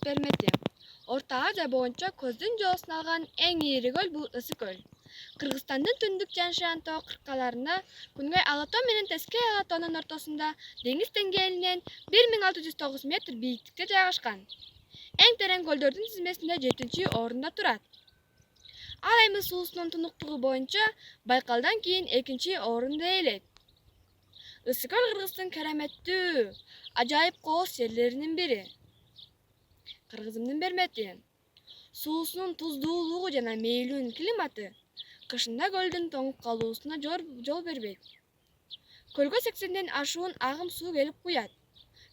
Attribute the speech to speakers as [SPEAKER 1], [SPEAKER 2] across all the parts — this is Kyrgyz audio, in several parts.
[SPEAKER 1] бермети. Орта Азия боюнча көздүн жоосун алган эң ири көл бул Ысык-Көл. Кыргызстандын түндүк жана Шанто кыркаларында Күнгөй Алатоо менен Тескей Алатоонун ортосунда деңиз деңгээлинен 1609 метр бийиктикте жайгашкан. Эң терең көлдөрдүн тизмесинде 7-орунда турат. Ал эми суусунун тунуктугу боюнча Байкалдан кийин 2-орунду ээлейт. Ысык-Көл Кыргыздын кереметтүү, ажайып кооз жерлеринин бири. Кыргызымдын бермети. Суусунун туздуулугу жана мейлүү климаты кышында көлдүн тоңуп калуусуна жол бербейт. Көлгө 80ден ашуун агым суу келип куят,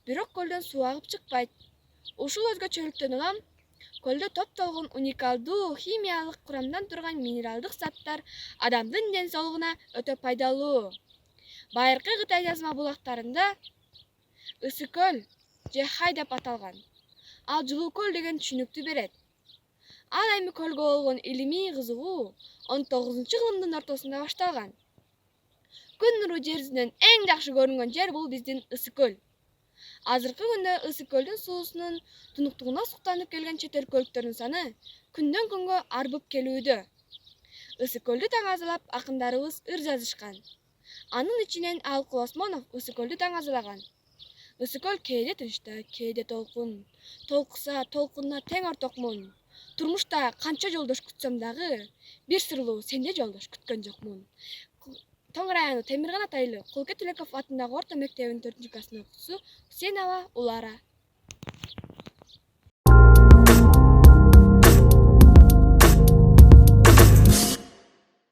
[SPEAKER 1] бирок көлдөн суу агып чыкпайт. Ушул өзгөчөлүктөн улам көлдө топтолгон уникалдуу химиялык курамдан турган минералдык заттар адамдын ден соолугуна өтө пайдалуу. Байыркы Кытай жазма булактарында Ысык-Көл же Хай деп аталган. Ал жылуу көл деген түшүнүктү берет. Ал эми көлгө болгон илимий кызыгуу 19-кылымдын ортосунда башталган. Күн нуру жер жүзүнөн эң жакшы көрүнгөн жер бул биздин Ысык-Көл. Азыркы күндө Ысык-Көлдүн суусунун тунуктугуна суктанып келген чет өлкөлүктөрдүн саны күндөн күнгө арбып келүүдө. Ысык-Көлдү таңазалап акындарыбыз ыр жазышкан. Анын ичинен Алкул Осмонов Ысык-Көлдү таңазалаган. Ысык-Көл кээде тынчта, кээде толкун. Толкуса, толкунуна тең ортокмун. Турмушта канча жолдош күтсөм дагы, бир сырлуу сенде жолдош күткөн жокмун. Тоң району Темирканат айылы Кулке Тилеков атындагы орто мектебинин 4-класс окуучусу Хусейнова Улара.